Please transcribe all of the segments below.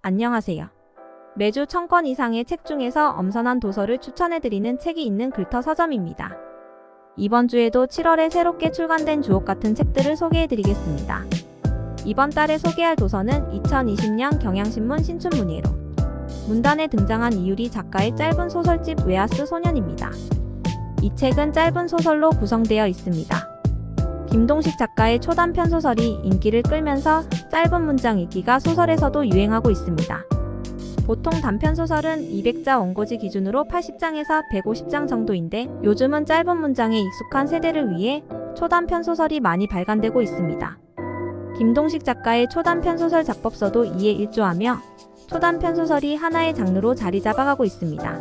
안녕하세요. 매주 1000권 이상의 책 중에서 엄선한 도서를 추천해드리는 책이 있는 글터 서점입니다. 이번 주에도 7월에 새롭게 출간된 주옥 같은 책들을 소개해드리겠습니다. 이번 달에 소개할 도서는 2020년 경향신문 신춘문예로 문단에 등장한 이유리 작가의 짧은 소설집 웨하스 소년입니다. 이 책은 짧은 소설로 구성되어 있습니다. 김동식 작가의 초단편 소설이 인기를 끌면서 짧은 문장 읽기가 소설에서도 유행하고 있습니다. 보통 단편 소설은 200자 원고지 기준으로 80장에서 150장 정도인데 요즘은 짧은 문장에 익숙한 세대를 위해 초단편 소설이 많이 발간되고 있습니다. 김동식 작가의 초단편 소설 작법서도 이에 일조하며 초단편 소설이 하나의 장르로 자리 잡아가고 있습니다.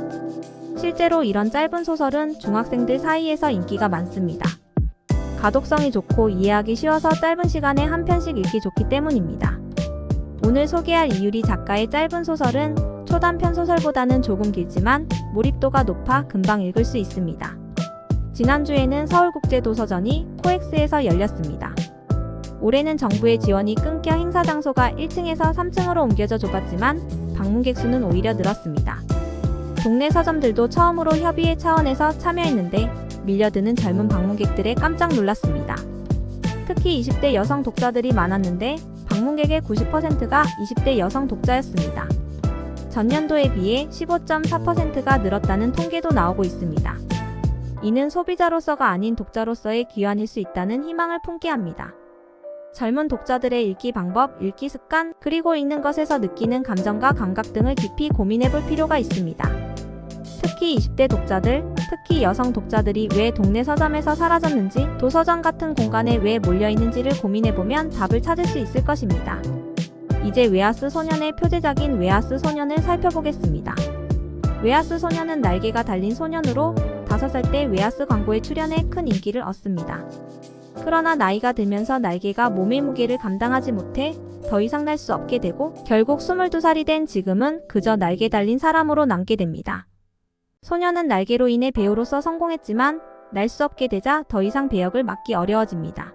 실제로 이런 짧은 소설은 중학생들 사이에서 인기가 많습니다. 가독성이 좋고 이해하기 쉬워서 짧은 시간에 한 편씩 읽기 좋기 때문입니다. 오늘 소개할 이유리 작가의 짧은 소설은 초단편 소설보다는 조금 길지만 몰입도가 높아 금방 읽을 수 있습니다. 지난주에는 서울국제도서전이 코엑스에서 열렸습니다. 올해는 정부의 지원이 끊겨 행사 장소가 1층에서 3층으로 옮겨져 좁았지만 방문객 수는 오히려 늘었습니다. 동네 서점들도 처음으로 협의회 차원에서 참여했는데 밀려드는 젊은 방문객들에 깜짝 놀랐습니다. 특히 20대 여성 독자들이 많았는데 방문객의 90%가 20대 여성 독자였습니다. 전년도에 비해 15.4%가 늘었다는 통계도 나오고 있습니다. 이는 소비자로서가 아닌 독자로서의 기환일 수 있다는 희망을 품게 합니다. 젊은 독자들의 읽기 방법, 읽기 습관, 그리고 읽는 것에서 느끼는 감정과 감각 등을 깊이 고민해볼 필요가 있습니다. 특히 20대 독자들, 특히 여성 독자들이 왜 동네 서점에서 사라졌는지, 도서전 같은 공간에 왜 몰려있는지를 고민해보면 답을 찾을 수 있을 것입니다. 이제 웨하스 소년의 표제작인 웨하스 소년을 살펴보겠습니다. 웨하스 소년은 날개가 달린 소년으로 5살 때 웨하스 광고에 출연해 큰 인기를 얻습니다. 그러나 나이가 들면서 날개가 몸의 무게를 감당하지 못해 더 이상 날 수 없게 되고 결국 22살이 된 지금은 그저 날개 달린 사람으로 남게 됩니다. 소년은 날개로 인해 배우로서 성공했지만 날 수 없게 되자 더 이상 배역을 맡기 어려워집니다.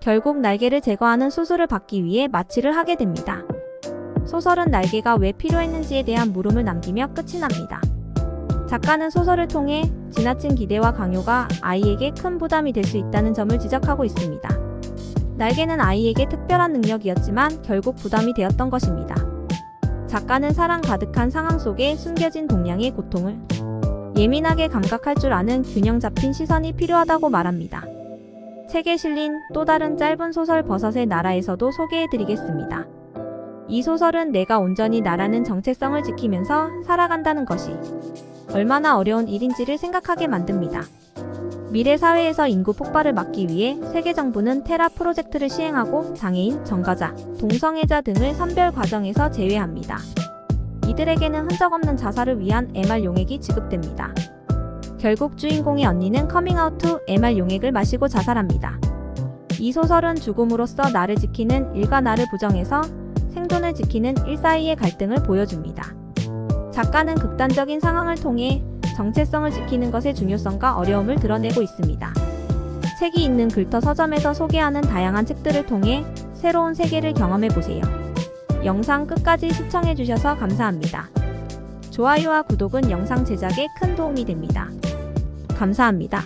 결국 날개를 제거하는 수술을 받기 위해 마취를 하게 됩니다. 소설은 날개가 왜 필요했는지에 대한 물음을 남기며 끝이 납니다. 작가는 소설을 통해 지나친 기대와 강요가 아이에게 큰 부담이 될 수 있다는 점을 지적하고 있습니다. 날개는 아이에게 특별한 능력이었지만 결국 부담이 되었던 것입니다. 작가는 사랑 가득한 상황 속에 숨겨진 동량의 고통을 예민하게 감각할 줄 아는 균형 잡힌 시선이 필요하다고 말합니다. 책에 실린 또 다른 짧은 소설 버섯의 나라에서도 소개해드리겠습니다. 이 소설은 내가 온전히 나라는 정체성을 지키면서 살아간다는 것이 얼마나 어려운 일인지를 생각하게 만듭니다. 미래 사회에서 인구 폭발을 막기 위해 세계 정부는 테라 프로젝트를 시행하고 장애인, 정가자, 동성애자 등을 선별 과정에서 제외합니다. 이들에게는 흔적 없는 자살을 위한 MR 용액이 지급됩니다. 결국 주인공의 언니는 커밍아웃 투 MR 용액을 마시고 자살합니다. 이 소설은 죽음으로써 나를 지키는 일과 나를 부정해서 생존을 지키는 일 사이의 갈등을 보여줍니다. 작가는 극단적인 상황을 통해 정체성을 지키는 것의 중요성과 어려움을 드러내고 있습니다. 책이 있는 글터 서점에서 소개하는 다양한 책들을 통해 새로운 세계를 경험해보세요. 영상 끝까지 시청해주셔서 감사합니다. 좋아요와 구독은 영상 제작에 큰 도움이 됩니다. 감사합니다.